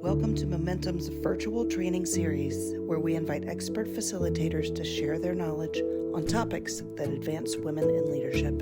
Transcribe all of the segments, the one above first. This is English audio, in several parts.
Welcome to Momentum's virtual training series, where we invite expert facilitators to share their knowledge on topics that advance women in leadership.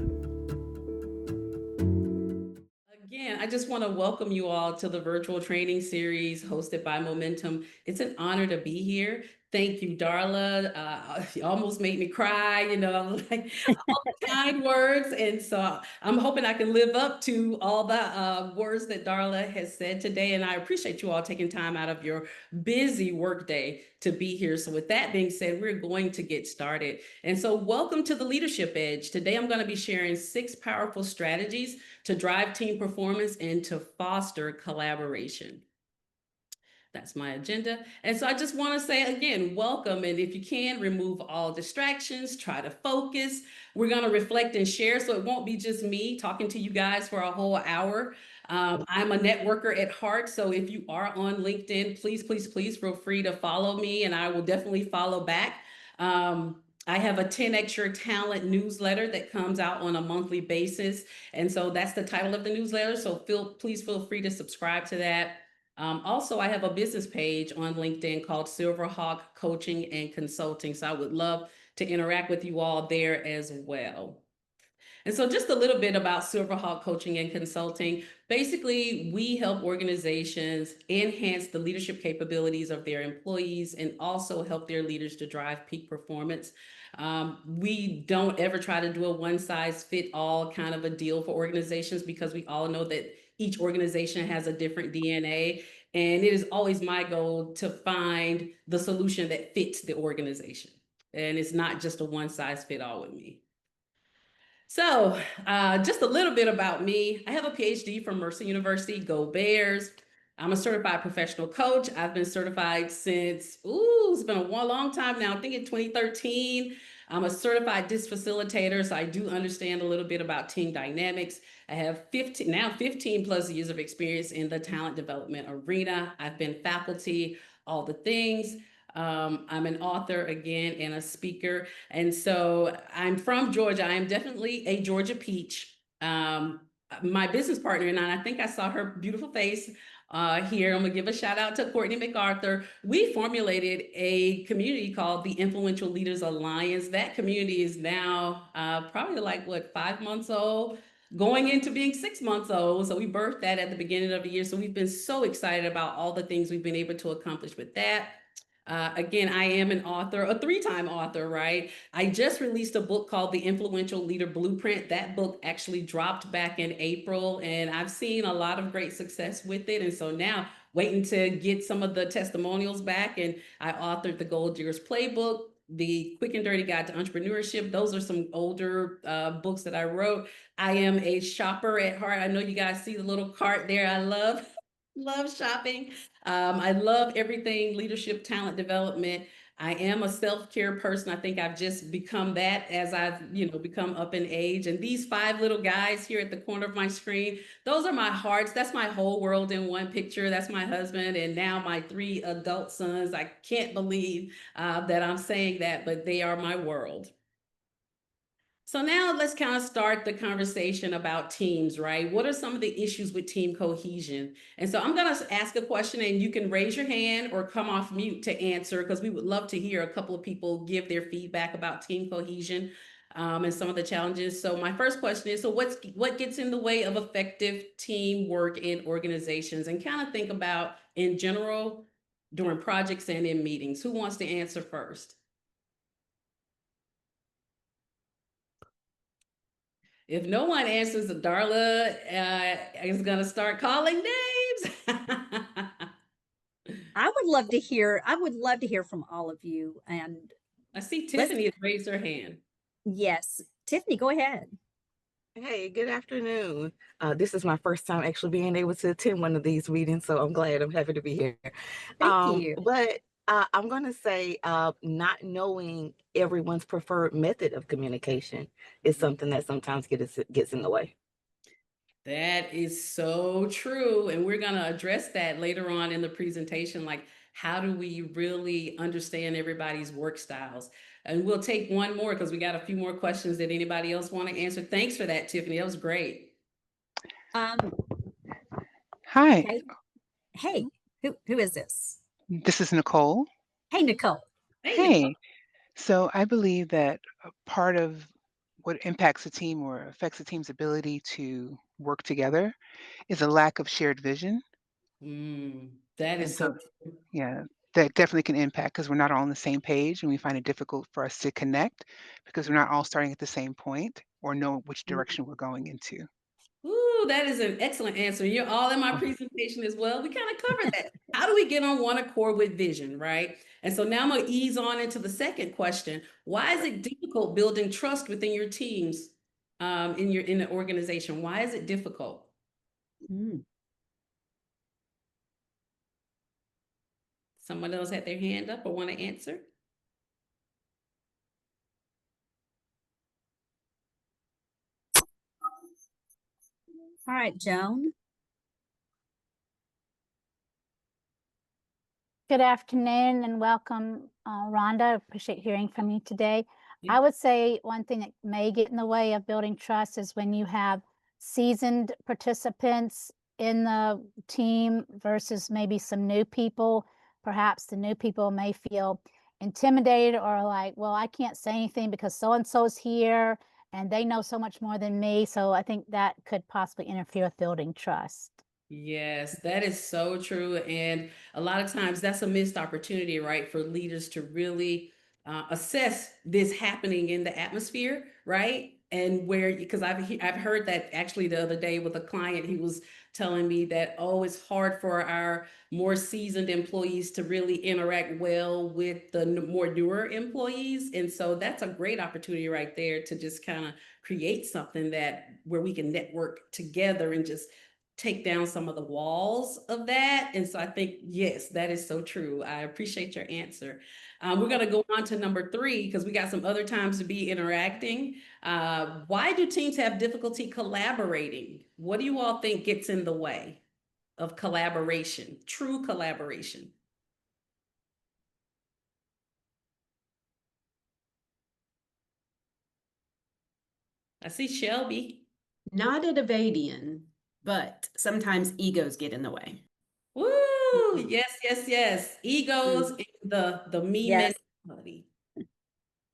Again, I just want to welcome you all to the virtual training series hosted by Momentum. It's an honor to be here. Thank you, Darla. You almost made me cry, like all the kind words. And so I'm hoping I can live up to all the words that Darla has said today. And I appreciate you all taking time out of your busy workday to be here. So with that being said, we're going to get started. And so welcome to the Leadership Edge. Today, I'm going to be sharing 6 powerful strategies to drive team performance and to foster collaboration. That's my agenda. And so I just want to say again, welcome. And if you can, remove all distractions, try to focus. We're going to reflect and share. So it won't be just me talking to you guys for a whole hour. I'm a networker at heart. So if you are on LinkedIn, please, please, please feel free to follow me and I will definitely follow back. I have a 10X Your Talent newsletter that comes out on a monthly basis. And so that's the title of the newsletter. So please feel free to subscribe to that. Also, I have a business page on LinkedIn called Silverhawk Coaching and Consulting. So I would love to interact with you all there as well. And so just a little bit about Silverhawk Coaching and Consulting. Basically, we help organizations enhance the leadership capabilities of their employees and also help their leaders to drive peak performance. We don't ever try to do a one-size-fit-all kind of a deal for organizations because we all know that each organization has a different DNA. And it is always my goal to find the solution that fits the organization. And it's not just a one-size-fit-all with me. So, just a little bit about me. I have a PhD from Mercer University, Go Bears. I'm a certified professional coach. I've been certified since, it's been a long time now, I think in 2013. I'm a certified DISC facilitator, so I do understand a little bit about team dynamics. I have 15 plus years of experience in the talent development arena. I've been faculty, all the things. I'm an author again and a speaker. And so I'm from Georgia. I am definitely a Georgia peach. My business partner and I think I saw her beautiful face here. I'm gonna give a shout out to Courtney MacArthur. We formulated a community called the Influential Leaders Alliance. That community is now probably like 5 months old, going into being 6 months old. So we birthed that at the beginning of the year. So we've been so excited about all the things we've been able to accomplish with that. Again, I am an author, a 3-time author, right? I just released a book called The Influential Leader Blueprint. That book actually dropped back in April, and I've seen a lot of great success with it. And so now, waiting to get some of the testimonials back. And I authored The Gold Diggers Playbook, The Quick and Dirty Guide to Entrepreneurship. Those are some older books that I wrote. I am a shopper at heart. I know you guys see the little cart there. I love shopping. I love everything leadership, talent development. I am a self-care person. I think I've just become that as I've, become up in age. And these 5 little guys here at the corner of my screen, those are my hearts. That's my whole world in one picture. That's my husband and now my 3 adult sons. I can't believe that I'm saying that, but they are my world. So now let's kind of start the conversation about teams, right? What are some of the issues with team cohesion? And so I'm going to ask a question and you can raise your hand or come off mute to answer because we would love to hear a couple of people give their feedback about team cohesion and some of the challenges. So my first question is, so what gets in the way of effective teamwork in organizations? And kind of think about in general during projects and in meetings. Who wants to answer first? If no one answers, Darla is going to start calling names. I would love to hear from all of you. And I see Tiffany has raised her hand. yes, Tiffany, go ahead. Hey, good afternoon. This is my first time actually being able to attend one of these meetings, so I'm glad. I'm happy to be here. Thank you. But I'm going to say not knowing everyone's preferred method of communication is something that sometimes gets in the way. That is so true. And we're going to address that later on in the presentation. Like, how do we really understand everybody's work styles? And we'll take one more because we got a few more questions that anybody else want to answer. Thanks for that, Tiffany. That was great. Hi. Okay. Hey. Who is this? This is Nicole. Hey, Nicole. Hey, Nicole. Hey, so I believe that a part of what impacts a team or affects a team's ability to work together is a lack of shared vision. That And is so, so true. yeah, that definitely can impact because we're not all on the same page and we find it difficult for us to connect because we're not all starting at the same point or know which direction we're going into. Ooh, that is an excellent answer. You're all in my Mhm. presentation as well. We kind of covered that. How do we get on one accord with vision, right? And so now I'm going to ease on into the second question. Why is it difficult building trust within your teams, in the organization? Why is it difficult? Mm. Someone else had their hand up or want to answer? All right, Joan. Good afternoon and welcome, Rhonda. Appreciate hearing from you today. Yeah. I would say one thing that may get in the way of building trust is when you have seasoned participants in the team versus maybe some new people. Perhaps the new people may feel intimidated or like, well, I can't say anything because so-and-so's here and they know so much more than me. So I think that could possibly interfere with building trust. Yes, that is so true. And a lot of times that's a missed opportunity, right, for leaders to really assess this happening in the atmosphere, right? And where, because I've heard that actually the other day with a client, he was telling me that, oh, it's hard for our more seasoned employees to really interact well with the more newer employees. And so that's a great opportunity right there to just kind of create something that where we can network together and just take down some of the walls of that. And so I think, yes, that is so true. I appreciate your answer. We're going to go on to number 3 because we got some other times to be interacting. Why do teams have difficulty collaborating? What do you all think gets in the way of collaboration, true collaboration? I see Shelby. Not a Devadian, but sometimes egos get in the way. Woo! Yes, yes, yes. Egos Mm. and the me Yes. mentality.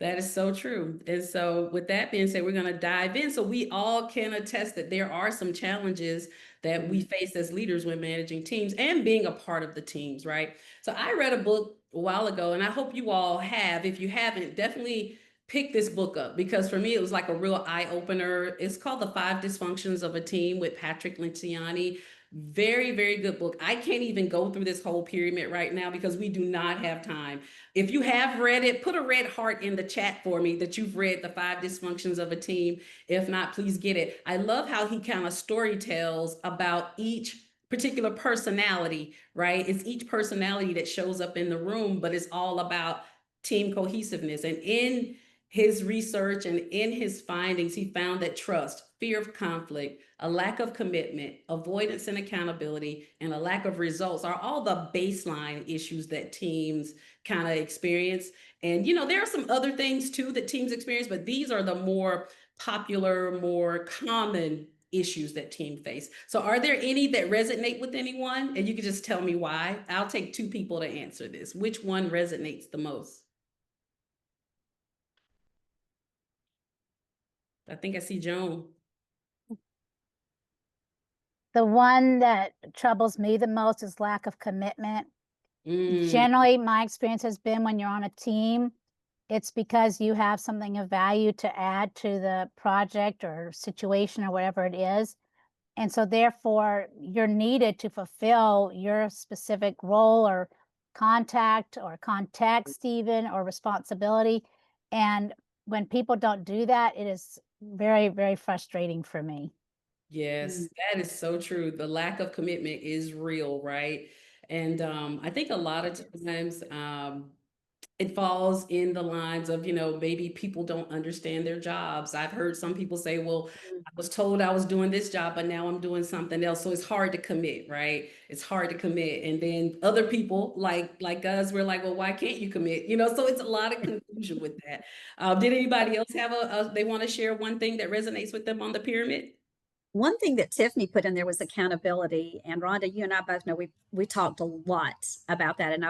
That is so true. And so, with that being said, we're going to dive in so we all can attest that there are some challenges that we face as leaders when managing teams and being a part of the teams, right? So, I read a book a while ago, and I hope you all have. If you haven't, definitely pick this book up because for me, it was like a real eye opener. It's called The Five Dysfunctions of a Team with Patrick Lenciani. Very, very good book. I can't even go through this whole pyramid right now because we do not have time. If you have read it, put a red heart in the chat for me that you've read The Five Dysfunctions of a Team. If not, please get it. I love how he kind of story tells about each particular personality, right? It's each personality that shows up in the room, but it's all about team cohesiveness. And in his research and in his findings, he found that trust, fear of conflict, a lack of commitment, avoidance and accountability, and a lack of results are all the baseline issues that teams kind of experience. And, there are some other things too that teams experience, but these are the more popular, more common issues that team face. So are there any that resonate with anyone? And you can just tell me why. I'll take 2 people to answer this. Which one resonates the most? I think I see Joan. The one that troubles me the most is lack of commitment. Mm, Generally, my experience has been when you're on a team, it's because you have something of value to add to the project or situation or whatever it is. And so therefore, you're needed to fulfill your specific role or contact or context even or responsibility. And when people don't do that, it is very, very frustrating for me. yes, that is so true. The lack of commitment is real, right? And I think a lot of times it falls in the lines of, maybe people don't understand their jobs. I've heard some people say, well, I was told I was doing this job, but now I'm doing something else. So it's hard to commit, right? It's hard to commit. And then other people like us, we're like, well, why can't you commit? So it's a lot of confusion with that. Did anybody else have they want to share one thing that resonates with them on the pyramid? one thing that Tiffany put in there was accountability. And Rhonda, you and I both know we talked a lot about that. And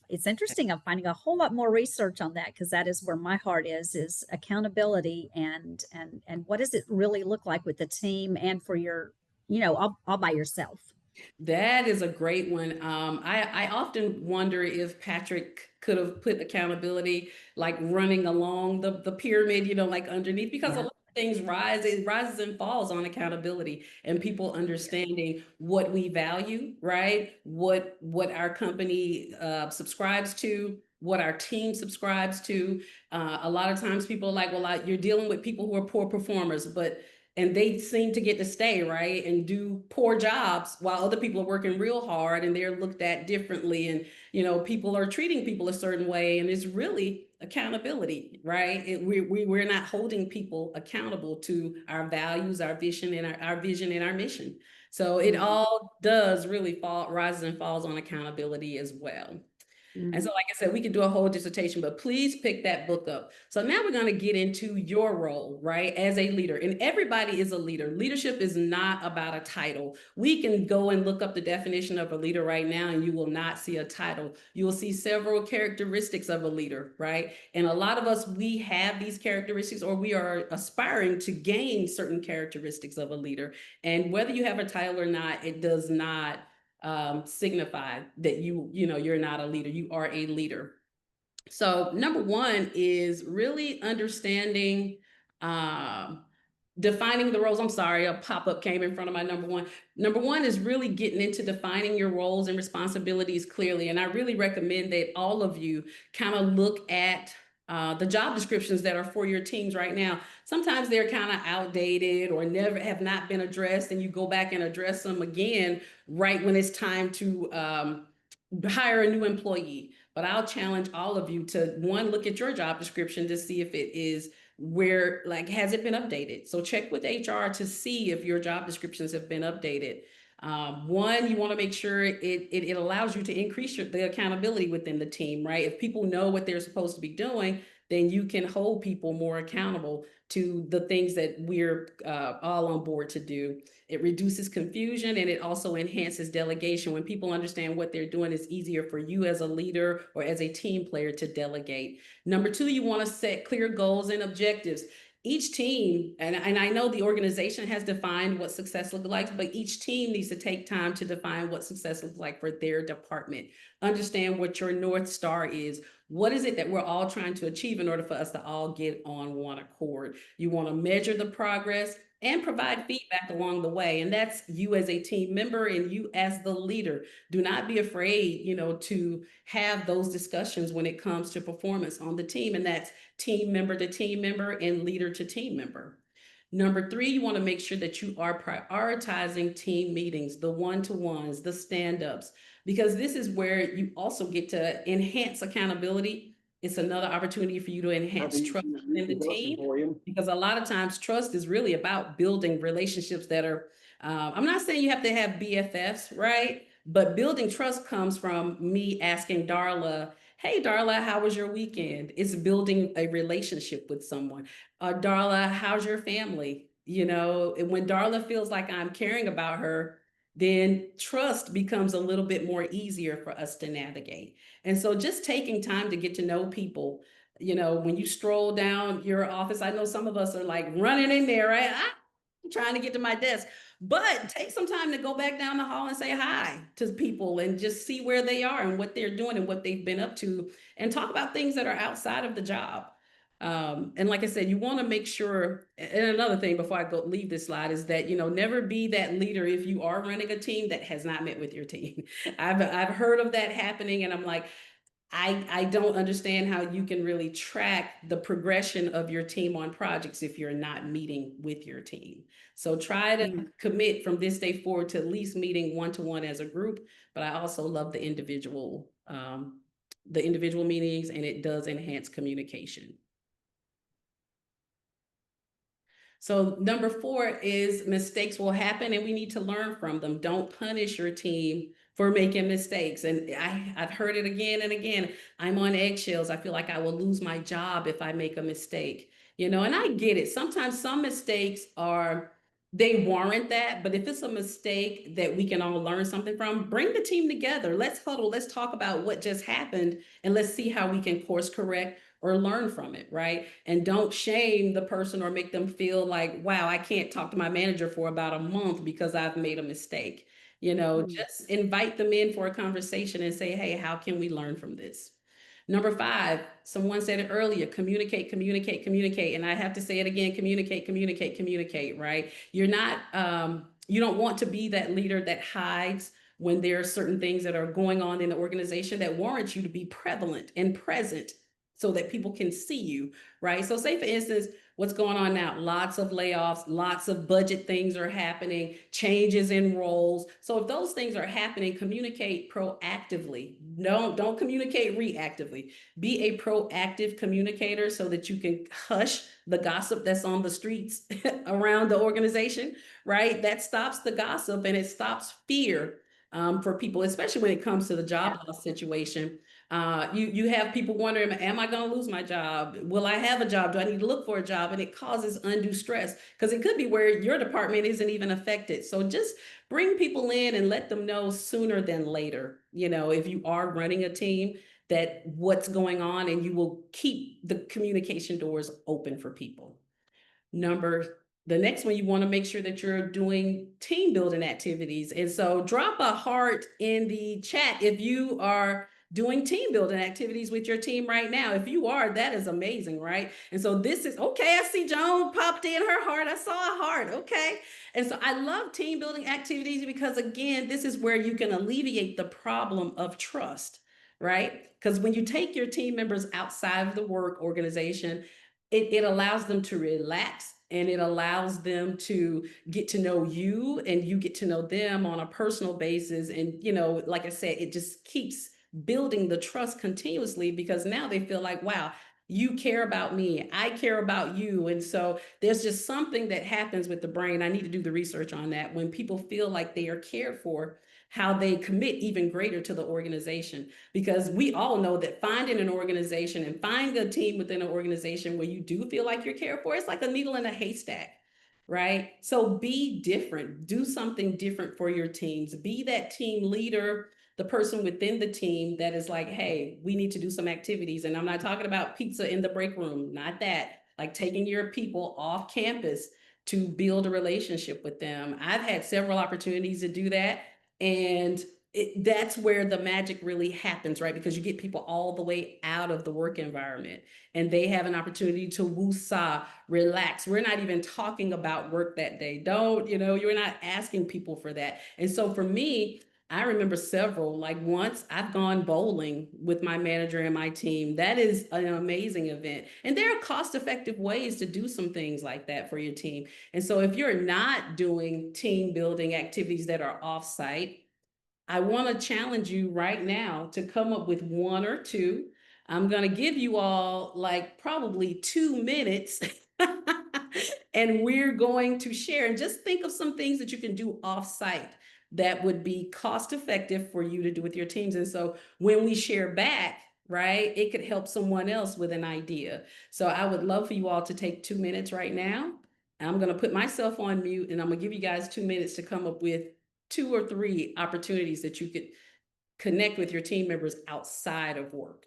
it's interesting. I'm finding a whole lot more research on that because that is where my heart is accountability and what does it really look like with the team and for your, all by yourself. That is a great one. I often wonder if Patrick could have put accountability like running along the pyramid, like underneath, because a lot of things it rises and falls on accountability and people understanding what we value, right? What our company subscribes to, what our team subscribes to. A lot of times people are like, well, you're dealing with people who are poor performers, and they seem to get to stay, right, and do poor jobs while other people are working real hard and they're looked at differently. And, people are treating people a certain way. And it's really accountability, right? We're not holding people accountable to our values, our vision, and our vision and our mission. So it all does really rises and falls on accountability as well. And so, like I said, we could do a whole dissertation, but please pick that book up. So now we're going to get into your role, right, as a leader. And everybody is a leader. Leadership is not about a title. We can go and look up the definition of a leader right now, and you will not see a title. You will see several characteristics of a leader, right? And a lot of us, we have these characteristics, or we are aspiring to gain certain characteristics of a leader. And whether you have a title or not, it does not signify that you're not a leader. You are a leader. So number one is really understanding, defining the roles. I'm sorry, a pop-up came in front of my number one. Number one is really getting into defining your roles and responsibilities clearly. And I really recommend that all of you kind of look at the job descriptions that are for your teams right now. Sometimes they're kind of outdated or have not been addressed, and you go back and address them again right when it's time to hire a new employee. But I'll challenge all of you to look at your job description to see if it is has it been updated? So check with HR to see if your job descriptions have been updated. You want to make sure it allows you to increase the accountability within the team, right? If people know what they're supposed to be doing, then you can hold people more accountable to the things that we're all on board to do. It reduces confusion, and it also enhances delegation. When people understand what they're doing, it's easier for you as a leader or as a team player to delegate. Number two, you want to set clear goals and objectives. Each team, and I know the organization has defined what success looks like, but each team needs to take time to define what success looks like for their department. Understand what your North Star is. What is it that we're all trying to achieve in order for us to all get on one accord? You want to measure the progress and provide feedback along the way. And that's you as a team member and you as the leader. Do not be afraid, to have those discussions when it comes to performance on the team. And that's team member to team member and leader to team member. Number three, you want to make sure that you are prioritizing team meetings, the one-to-ones, the stand-ups, because this is where you also get to enhance accountability. It's another opportunity for you to enhance trust in the team, because a lot of times trust is really about building relationships that are, I'm not saying you have to have BFFs, right? But building trust comes from me asking Darla, hey, Darla, how was your weekend? It's building a relationship with someone. Darla, how's your family? And when Darla feels like I'm caring about her, then trust becomes a little bit more easier for us to navigate. And so just taking time to get to know people, when you stroll down your office, I know some of us are like running in there, right? I'm trying to get to my desk, but take some time to go back down the hall and say hi to people and just see where they are and what they're doing and what they've been up to, and talk about things that are outside of the job. And like I said, you want to make sure, and another thing before I leave this slide is that, never be that leader if you are running a team that has not met with your team. I've heard of that happening, and I'm like, I don't understand how you can really track the progression of your team on projects if you're not meeting with your team. So try to commit from this day forward to at least meeting one-to-one as a group. But I also love the individual meetings, and it does enhance communication. So number four is mistakes will happen and we need to learn from them. Don't punish your team for making mistakes. And I've heard it again and again. I'm on eggshells. I feel like I will lose my job if I make a mistake. And I get it. Sometimes some mistakes are they warrant that. But if it's a mistake that we can all learn something from, bring the team together. Let's huddle. Let's talk about what just happened and let's see how we can course correct or learn from it, right? And don't shame the person or make them feel like, wow, I can't talk to my manager for about a month because I've made a mistake. Just invite them in for a conversation and say, hey, how can we learn from this? Number 5, someone said it earlier, communicate, communicate, communicate. And I have to say it again, communicate, communicate, communicate, right? You're not, you don't want to be that leader that hides when there are certain things that are going on in the organization that warrant you to be prevalent and present so that people can see you, right? So say for instance, what's going on now? Lots of layoffs, lots of budget things are happening, changes in roles. So if those things are happening, communicate proactively. Don't communicate reactively. Be a proactive communicator so that you can hush the gossip that's on the streets around the organization, right? That stops the gossip and it stops fear for people, especially when it comes to the job loss situation. You have people wondering, am I going to lose my job? Will I have a job? Do I need to look for a job? And it causes undue stress because it could be where your department isn't even affected. So just bring people in and let them know sooner than later, if you are running a team, that what's going on, and you will keep the communication doors open for people. The next one, you want to make sure that you're doing team building activities. And so drop a heart in the chat if you are doing team building activities with your team right now. If you are, that is amazing, right? And so this is, okay, I see Joan popped in her heart. I saw a heart, okay. And so I love team building activities because again, this is where you can alleviate the problem of trust, right? Because when you take your team members outside of the work organization, it allows them to relax and it allows them to get to know you and you get to know them on a personal basis. And, like I said, it just keeps building the trust continuously because now they feel like, wow, you care about me, I care about you. And so there's just something that happens with the brain. I need to do the research on that. When people feel like they are cared for, how they commit even greater to the organization. Because we all know that finding an organization and finding a team within an organization where you do feel like you're cared for, it's like a needle in a haystack, right? So be different, do something different for your teams, be that team leader, the person within the team that is like, hey, we need to do some activities. And I'm not talking about pizza in the break room, not that, like taking your people off campus to build a relationship with them. I've had several opportunities to do that. And that's where the magic really happens, right? Because you get people all the way out of the work environment and they have an opportunity to woosah, relax. We're not even talking about work that day. You're not asking people for that. And so for me, I remember several, like once I've gone bowling with my manager and my team. That is an amazing event. And there are cost-effective ways to do some things like that for your team. And so if you're not doing team building activities that are off-site, I want to challenge you right now to come up with 1 or 2. I'm going to give you all like probably 2 minutes and we're going to share and just think of some things that you can do off-site that would be cost effective for you to do with your teams. And so when we share back, right, it could help someone else with an idea. So I would love for you all to take 2 minutes right now. I'm going to put myself on mute and I'm going to give you guys 2 minutes to come up with 2 or 3 opportunities that you could connect with your team members outside of work.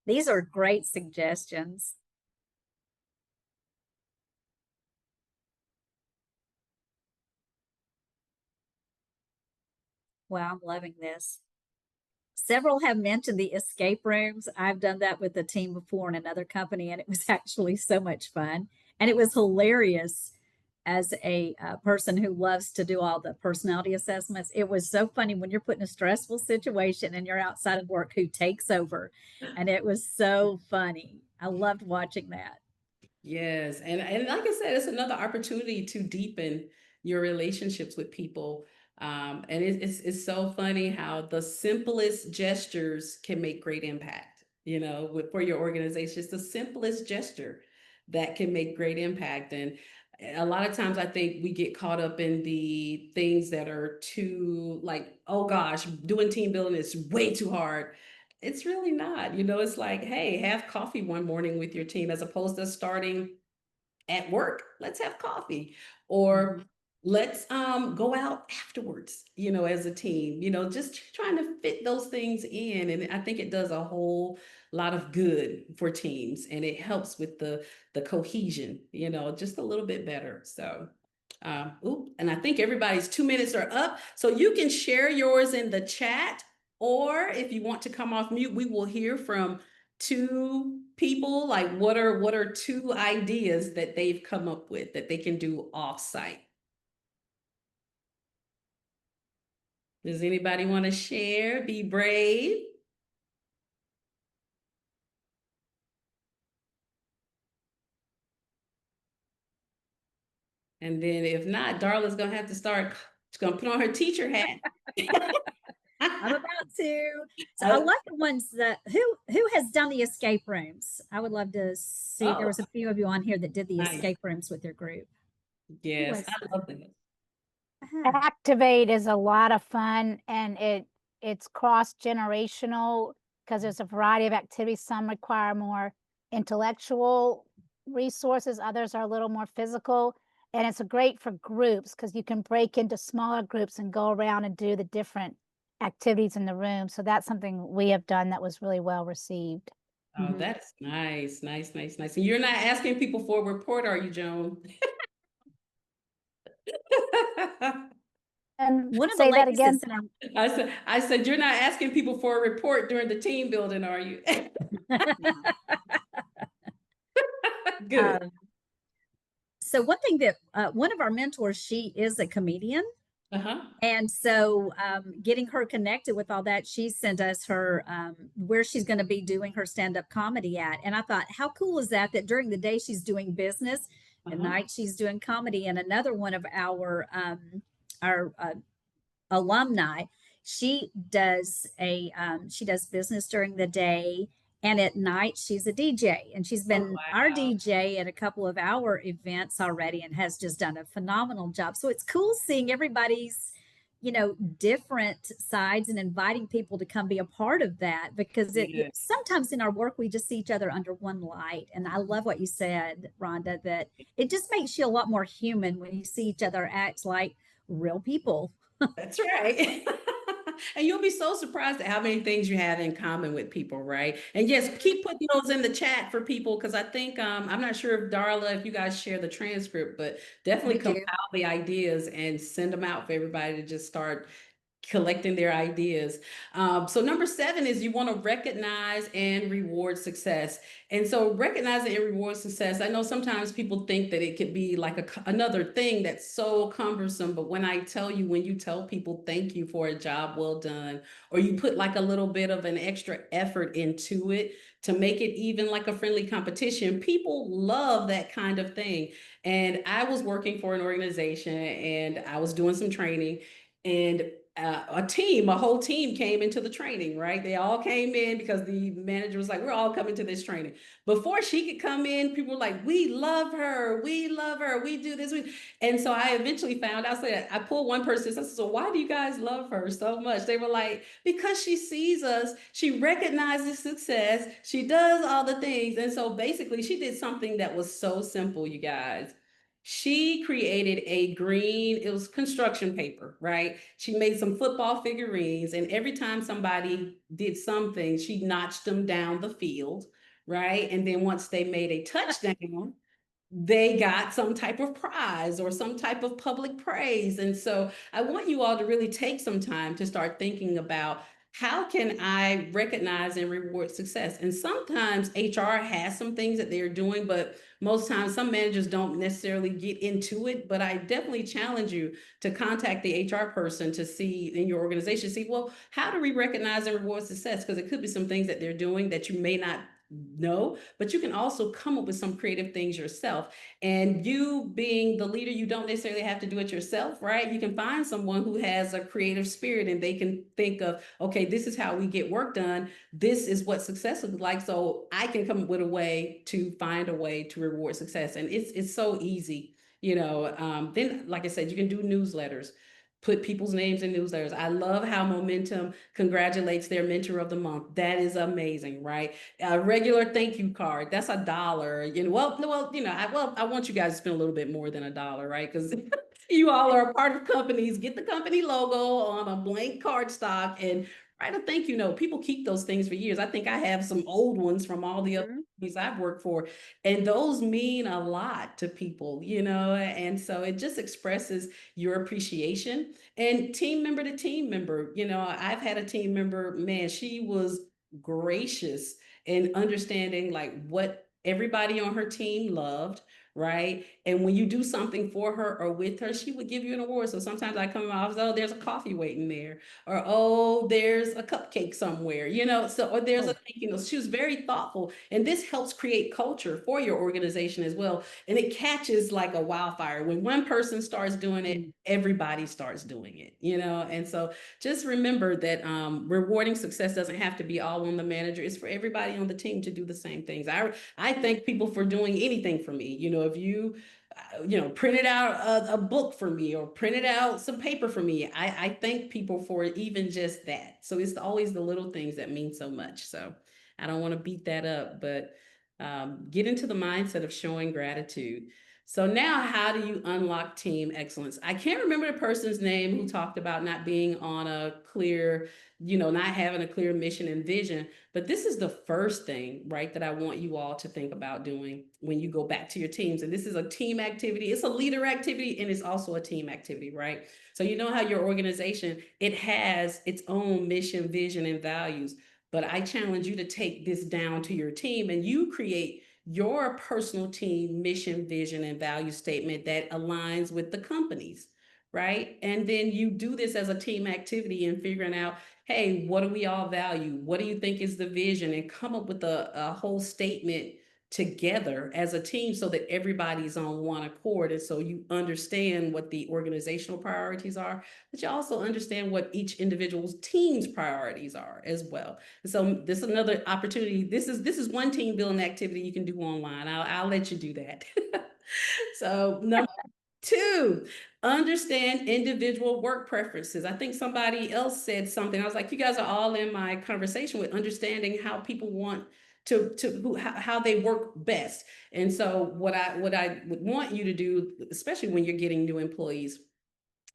These are great suggestions. Wow, I'm loving this. Several have mentioned the escape rooms. I've done that with a team before in another company, and it was actually so much fun. And it was hilarious as a person who loves to do all the personality assessments. It was so funny when you're put in a stressful situation and you're outside of work, who takes over. And it was so funny. I loved watching that. Yes. And like I said, it's another opportunity to deepen your relationships with people. And it's so funny how the simplest gestures can make great impact. for your organization. It's the simplest gesture that can make great impact. And a lot of times I think we get caught up in the things that are too like, oh gosh, doing team building is way too hard. It's really not. It's like, hey, have coffee one morning with your team as opposed to starting at work. Let's have coffee. Or let's go out afterwards, as a team, just trying to fit those things in. And I think it does a whole lot of good for teams, and it helps with the cohesion, just a little bit better. So and I think everybody's 2 minutes are up, so you can share yours in the chat, or if you want to come off mute, we will hear from two people. Like, what are two ideas that they've come up with that they can do offsite? Does anybody want to share? Be brave. And then if not, Darla's gonna have to start. She's gonna put on her teacher hat. I'm about to. So I like the ones that who has done the escape rooms. I would love to see. There was a few of you on here that did the Nice. escape rooms with your group. Yes, I love that. Activate is a lot of fun, and it's cross-generational because there's a variety of activities. Some require more intellectual resources, others are a little more physical. And it's great for groups because you can break into smaller groups and go around and do the different activities in the room. So that's something we have done that was really well received. Oh, that's nice, nice, nice, nice. And you're not asking people for a report, are you, Joan? And One of say the that ladies again. I said, you're not asking people for a report during the team building, are you? Good. So one thing that one of our mentors, she is a comedian. Uh-huh. And so getting her connected with all that, she sent us her where she's going to be doing her stand-up comedy at. And I thought, how cool is that during the day she's doing business, at night she's doing comedy. And another one of our alumni, she does business during the day, and at night she's a DJ, and she's been our DJ at a couple of our events already and has just done a phenomenal job. So it's cool seeing everybody's different sides and inviting people to come be a part of that, because sometimes in our work we just see each other under one light. And I love what you said, Rhonda, that it just makes you a lot more human when you see each other act like real people. That's right. And you'll be so surprised at how many things you have in common with people, right? And yes, keep putting those in the chat for people, because I think I'm not sure if Darla, if you guys share the transcript, but definitely compile the ideas and send them out for everybody to just start collecting their ideas. So number 7 is you want to recognize and reward success. And so recognizing and reward success, I know sometimes people think that it could be like another thing that's so cumbersome, but when you tell people thank you for a job well done, or you put like a little bit of an extra effort into it to make it even like a friendly competition, people love that kind of thing. And I was working for an organization and I was doing some training, and a whole team came into the training, right? They all came in because the manager was like, we're all coming to this training. Before she could come in, people were like, we love her, we do this. And so I eventually found out, I pulled one person, I said, so why do you guys love her so much? They were like, because she sees us, she recognizes success, she does all the things. And so basically she did something that was so simple, you guys. She created it was construction paper, right? She made some football figurines, and every time somebody did something, she notched them down the field, right? And then once they made a touchdown, they got some type of prize or some type of public praise. And so I want you all to really take some time to start thinking about, how can I recognize and reward success? And sometimes HR has some things that they're doing, but most times some managers don't necessarily get into it. But I definitely challenge you to contact the HR person to see in your organization, well, how do we recognize and reward success? Because it could be some things that they're doing that you may not No, but you can also come up with some creative things yourself. And you being the leader, you don't necessarily have to do it yourself, right? You can find someone who has a creative spirit and they can think of, okay, this is how we get work done. This is what success looks like. So I can come up with a way to find a way to reward success. And it's so easy, you know. Then, like I said, you can do newsletters, put people's names in newsletters. I love how Momentum congratulates their mentor of the month. That is amazing, right? A regular thank you card, that's $1. You know, I want you guys to spend a little bit more than $1, right? Because you all are a part of companies. Get the company logo on a blank cardstock and write a thank you note. People keep those things for years. I think I have some old ones from all the other companies I've worked for, and those mean a lot to people, you know. And so it just expresses your appreciation. And team member to team member, you know, I've had a team member, man, she was gracious and understanding like what everybody on her team loved, right? And when you do something for her or with her, she would give you an award. So sometimes I come in my office, oh, there's a coffee waiting there, or oh, there's a cupcake somewhere, you know, so or there's a thank you note. She was very thoughtful, and this helps create culture for your organization as well. And it catches like a wildfire. When one person starts doing it, everybody starts doing it, you know. And so just remember that rewarding success doesn't have to be all on the manager. It's for everybody on the team to do the same things. I thank people for doing anything for me. You know, if you printed out a book for me or printed out some paper for me, I thank people for even just that. So it's always the little things that mean so much. So I don't want to beat that up, but get into the mindset of showing gratitude. So now, how do you unlock team excellence? I can't remember the person's name who talked about not being on a clear, not having a clear mission and vision. But this is the first thing, right, that I want you all to think about doing when you go back to your teams. And this is a team activity. It's a leader activity, and it's also a team activity, right? So you know how your organization, it has its own mission, vision, and values. But I challenge you to take this down to your team and you create your personal team mission, vision, and value statement that aligns with the company's, right? And then you do this as a team activity and figuring out, hey, what do we all value? What do you think is the vision? And come up with a whole statement together as a team so that everybody's on one accord. And so you understand what the organizational priorities are, but you also understand what each individual's team's priorities are as well. And so this is another opportunity. This is one team building activity you can do online. I'll let you do that. So number 2, understand individual work preferences. I think somebody else said something. I was like, you guys are all in my conversation with understanding how people want how they work best. And so what I would want you to do, especially when you're getting new employees,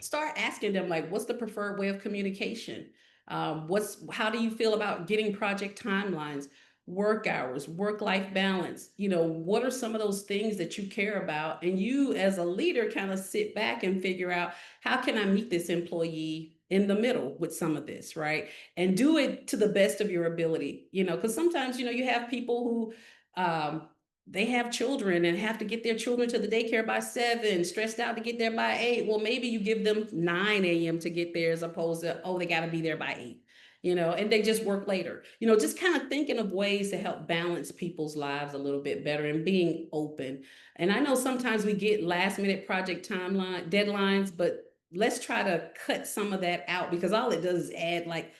start asking them like, what's the preferred way of communication? How do you feel about getting project timelines, work hours, work-life balance? What are some of those things that you care about? And you as a leader kind of sit back and figure out, how can I meet this employee in the middle with some of this, right? And do it to the best of your ability, because sometimes, you have people who, they have children and have to get their children to the daycare by 7, stressed out to get there by 8. Well, maybe you give them 9 a.m. to get there as opposed to, oh, they got to be there by 8, and they just work later. Just kind of thinking of ways to help balance people's lives a little bit better and being open. And I know sometimes we get last minute project timeline deadlines, but let's try to cut some of that out, because all it does is add like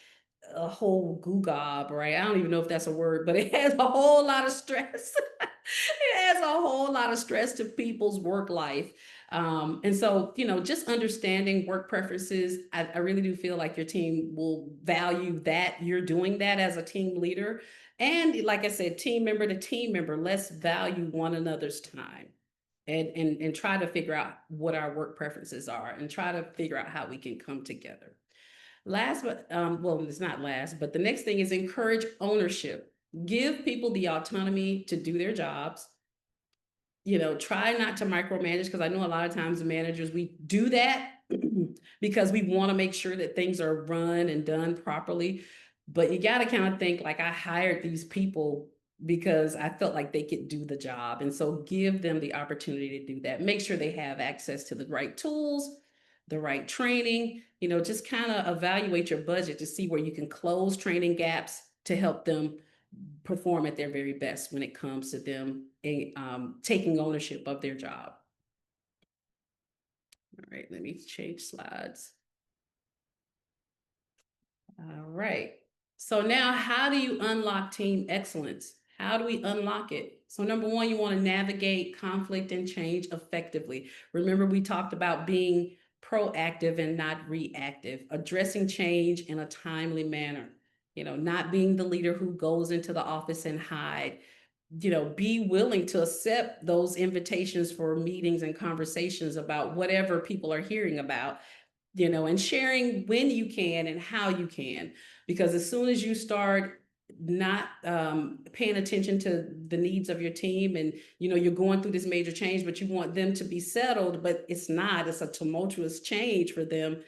a whole goo gob, right? I don't even know if that's a word, but it has a whole lot of stress. It has a whole lot of stress to people's work life. And so, just understanding work preferences, I really do feel like your team will value that you're doing that as a team leader. And like I said, team member to team member, let's value one another's time. And try to figure out what our work preferences are and try to figure out how we can come together. Last, but well, it's not last, but the next thing is encourage ownership. Give people the autonomy to do their jobs. Try not to micromanage, because I know a lot of times managers, we do that because we want to make sure that things are run and done properly. But you got to kind of think like, I hired these people because I felt like they could do the job. And so give them the opportunity to do that. Make sure they have access to the right tools, the right training, just kind of evaluate your budget to see where you can close training gaps to help them perform at their very best when it comes to them taking ownership of their job. All right, let me change slides. All right. So now how do you unlock team excellence? How do we unlock it? So number one, you want to navigate conflict and change effectively. Remember, we talked about being proactive and not reactive, addressing change in a timely manner, not being the leader who goes into the office and hide. Be willing to accept those invitations for meetings and conversations about whatever people are hearing about, and sharing when you can and how you can. Because as soon as you start not paying attention to the needs of your team, and you're going through this major change, but you want them to be settled, but it's a tumultuous change for them,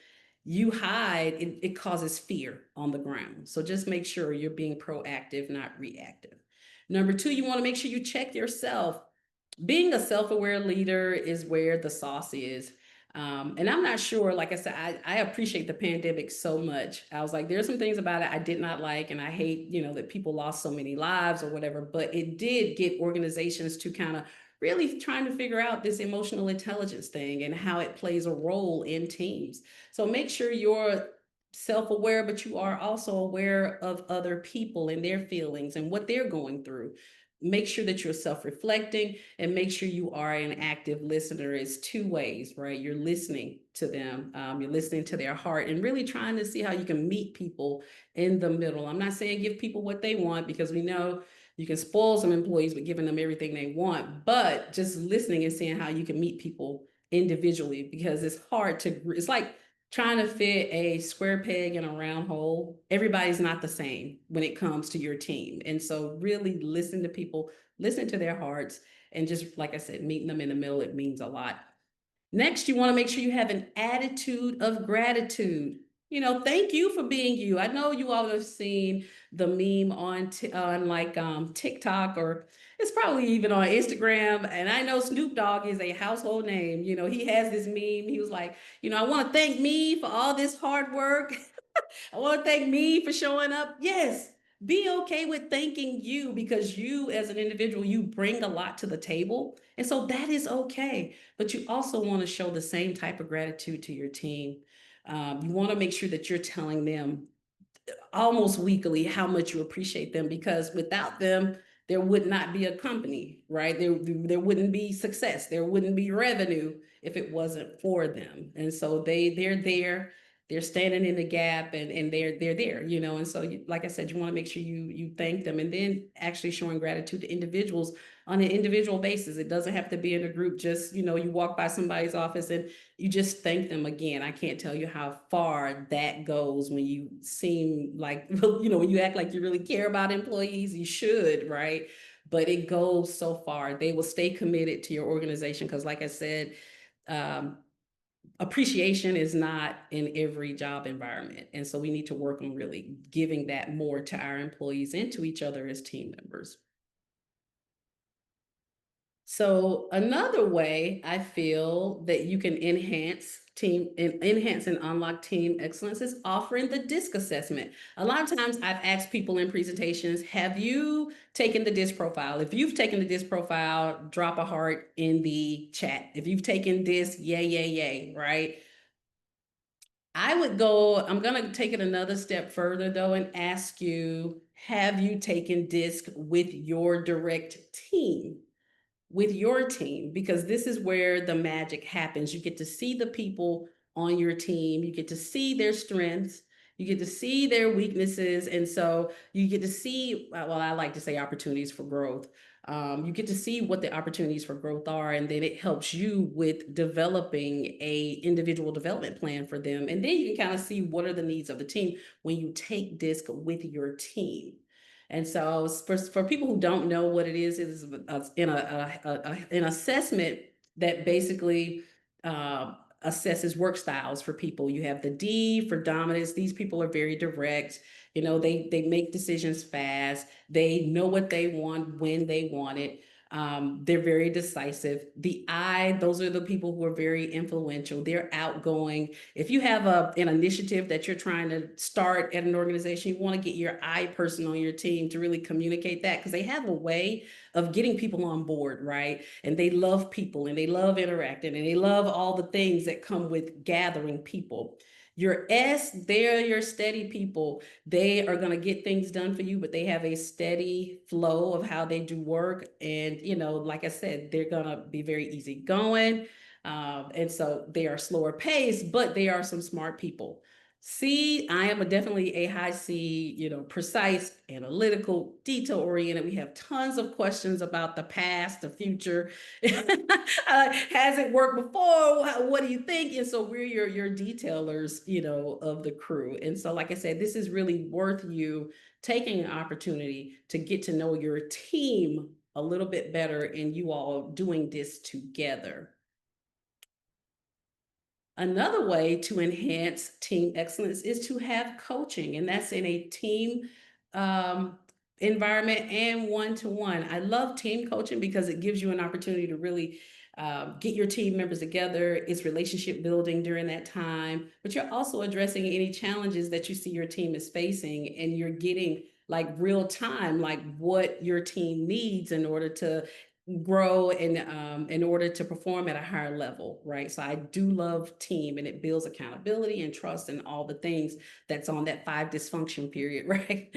you hide, it causes fear on the ground. So just make sure you're being proactive, not reactive. Number two, you want to make sure you check yourself. Being a self-aware leader is where the sauce is. And I'm not sure, like I said, I appreciate the pandemic so much. I was like, there's some things about it I did not like, and I hate, that people lost so many lives or whatever, but it did get organizations to kind of really trying to figure out this emotional intelligence thing and how it plays a role in teams. So make sure you're self-aware, but you are also aware of other people and their feelings and what they're going through. Make sure that you're self-reflecting, and make sure you are an active listener. It's two ways, right? You're listening to them, you're listening to their heart, and really trying to see how you can meet people in the middle. I'm not saying give people what they want, because we know you can spoil some employees with giving them everything they want, but just listening and seeing how you can meet people individually, because it's hard to, it's like trying to fit a square peg in a round hole. Everybody's not the same when it comes to your team. And so really listen to people, listen to their hearts, and just, like I said, meeting them in the middle, it means a lot. Next, you want to make sure you have an attitude of gratitude. Thank you for being you. I know you all have seen the meme on TikTok, or it's probably even on Instagram. And I know Snoop Dogg is a household name. He has this meme. He was like, I want to thank me for all this hard work. I want to thank me for showing up. Yes, be okay with thanking you, because you as an individual, you bring a lot to the table. And so that is okay. But you also want to show the same type of gratitude to your team. You want to make sure that you're telling them almost weekly how much you appreciate them, because without them, there would not be a company, right? There wouldn't be success. There wouldn't be revenue if it wasn't for them. And so they're there. They're standing in the gap, and they're there, and so like I said, you want to make sure you thank them, and then actually showing gratitude to individuals on an individual basis. It doesn't have to be in a group. Just, you walk by somebody's office and you just thank them again. I can't tell you how far that goes when you seem like, when you act like you really care about employees. You should, right? But it goes so far. They will stay committed to your organization, because like I said, appreciation is not in every job environment. And so we need to work on really giving that more to our employees and to each other as team members. So another way I feel that you can enhance and unlock team excellence is offering the DISC assessment. A lot of times I've asked people in presentations, have you taken the DISC profile? If you've taken the DISC profile, drop a heart in the chat. If you've taken DISC, yay, yay, yay, right? I'm gonna take it another step further though, and ask you, have you taken DISC with your direct team? With your team, because this is where the magic happens. You get to see the people on your team, you get to see their strengths, you get to see their weaknesses, and so you get to see, well, I like to say opportunities for growth. You get to see what the opportunities for growth are, and then it helps you with developing a individual development plan for them. And then you can kind of see what are the needs of the team when you take DISC with your team. And so for people who don't know what it is an assessment that basically assesses work styles for people. You have the D for dominance. These people are very direct. They make decisions fast. They know what they want when they want it. They're very decisive. The I, those are the people who are very influential. They're outgoing. If you have an initiative that you're trying to start at an organization, you want to get your I person on your team to really communicate that, because they have a way of getting people on board, right? And they love people and they love interacting and they love all the things that come with gathering people. Your S, they're your steady people. They are going to get things done for you, but they have a steady flow of how they do work. And, like I said, they're going to be very easygoing. And so they are slower paced, but they are some smart people. C, I am definitely a high C, precise, analytical, detail oriented. We have tons of questions about the past, the future. Has it worked before? What do you think? And so we're your detailers, of the crew. And so, like I said, this is really worth you taking an opportunity to get to know your team a little bit better and you all doing this together. Another way to enhance team excellence is to have coaching, and that's in a team environment and one-to-one. I love team coaching because it gives you an opportunity to really get your team members together. It's relationship building during that time, but you're also addressing any challenges that you see your team is facing, and you're getting like real time, like what your team needs in order to grow and in order to perform at a higher level, right? So I do love team, and it builds accountability and trust and all the things that's on that 5 dysfunction period, right?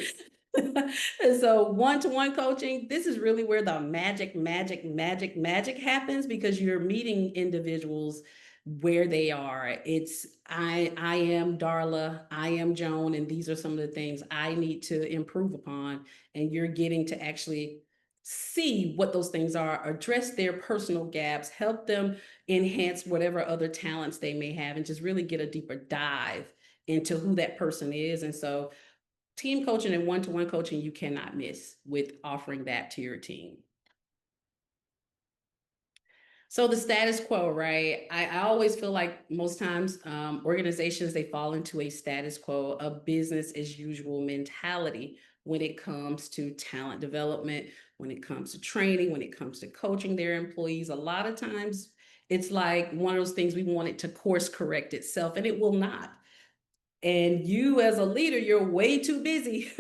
And so one-to-one coaching, this is really where the magic happens, because you're meeting individuals where they are. It's I am Darla, I am Joan, and these are some of the things I need to improve upon. And you're getting to actually see what those things are, address their personal gaps, help them enhance whatever other talents they may have, and just really get a deeper dive into who that person is. And so team coaching and one-to-one coaching, you cannot miss with offering that to your team. So the status quo, right? I always feel like most times organizations, they fall into a status quo, a business as usual mentality when it comes to talent development, when it comes to training, when it comes to coaching their employees. A lot of times it's like one of those things we want it to course correct itself, and it will not. And you as a leader, you're way too busy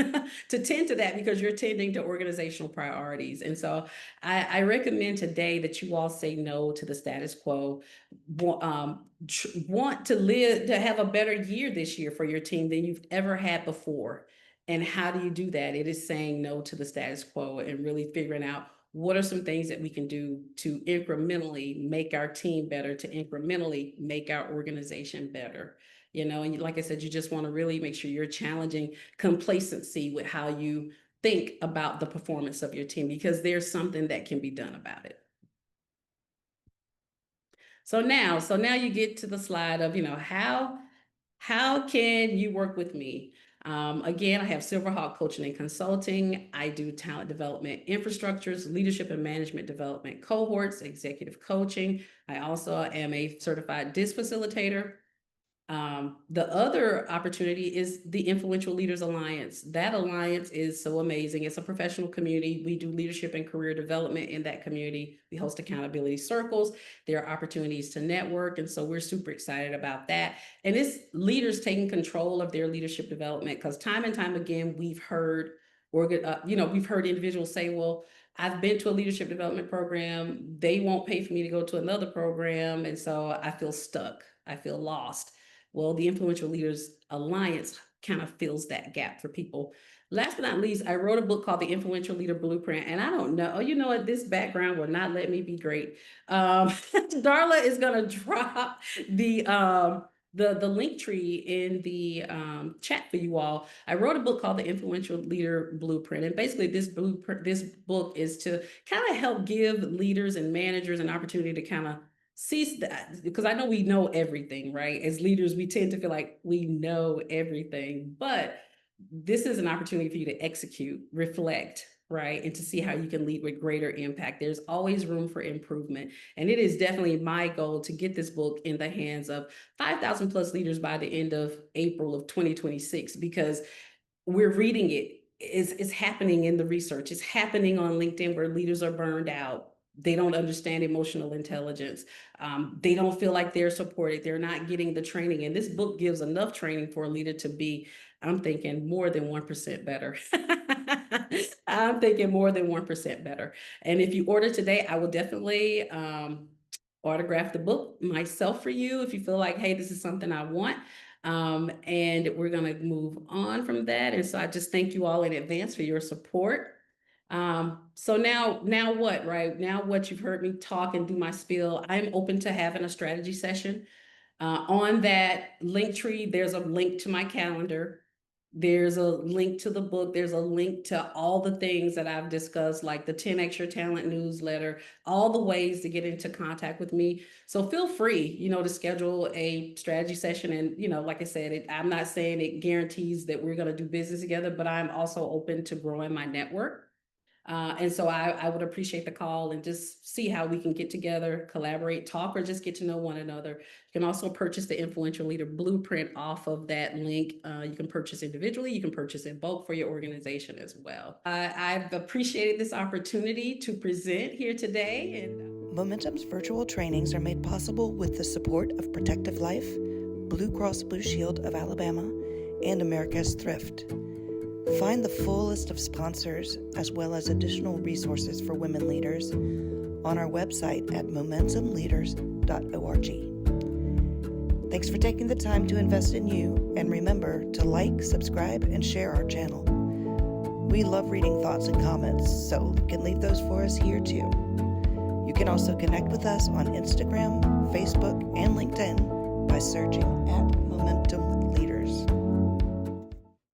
to tend to that because you're tending to organizational priorities. And so I recommend today that you all say no to the status quo. Want to have a better year this year for your team than you've ever had before. And how do you do that? It is saying no to the status quo and really figuring out what are some things that we can do to incrementally make our team better, to incrementally make our organization better. And like I said, you just want to really make sure you're challenging complacency with how you think about the performance of your team, because there's something that can be done about it. So now you get to the slide of, how can you work with me? Again, I have Silverhawk Coaching and Consulting. I do talent development infrastructures, leadership and management development cohorts, executive coaching. I also am a certified DISC facilitator. The other opportunity is the Influential Leaders Alliance. That alliance is so amazing. It's a professional community. We do leadership and career development in that community. We host accountability circles. There are opportunities to network. And so we're super excited about that. And it's leaders taking control of their leadership development, because time and time again, we've heard individuals say, well, I've been to a leadership development program. They won't pay for me to go to another program. And so I feel stuck. I feel lost. Well, the Influential Leaders Alliance kind of fills that gap for people. Last but not least, I wrote a book called The Influential Leader Blueprint. And I don't know, you know what? This background will not let me be great. Darla is going to drop the link tree in the chat for you all. I wrote a book called The Influential Leader Blueprint. And basically this book is to kind of help give leaders and managers an opportunity to kind of see that, because I know we know everything, right? As leaders, we tend to feel like we know everything, but this is an opportunity for you to execute, reflect, right? And to see how you can lead with greater impact. There's always room for improvement. And it is definitely my goal to get this book in the hands of 5,000 plus leaders by the end of April of 2026, because we're reading it is happening in the research. It's happening on LinkedIn where leaders are burned out. They don't understand emotional intelligence. They don't feel like they're supported. They're not getting the training. And this book gives enough training for a leader to be, I'm thinking, more than 1% better. I'm thinking more than 1% better. And if you order today, I will definitely autograph the book myself for you if you feel like, hey, this is something I want. And we're going to move on from that. And so I just thank you all in advance for your support. So now what, right? Now what you've heard me talk and do my spiel, I'm open to having a strategy session. On that link tree, there's a link to my calendar. There's a link to the book. There's a link to all the things that I've discussed, like the 10X Your Talent newsletter, all the ways to get into contact with me. So feel free, to schedule a strategy session. And, like I said, I'm not saying it guarantees that we're going to do business together, but I'm also open to growing my network. And so I would appreciate the call and just see how we can get together, collaborate, talk, or just get to know one another. You can also purchase the Influential Leader Blueprint off of that link. You can purchase individually, you can purchase in bulk for your organization as well. I've appreciated this opportunity to present here today. And Momentum's virtual trainings are made possible with the support of Protective Life, Blue Cross Blue Shield of Alabama, and America's Thrift. Find the full list of sponsors as well as additional resources for women leaders on our website at momentumleaders.org. Thanks for taking the time to invest in you, and remember to like, subscribe, and share our channel. We love reading thoughts and comments, so you can leave those for us here too. You can also connect with us on Instagram, Facebook, and LinkedIn by searching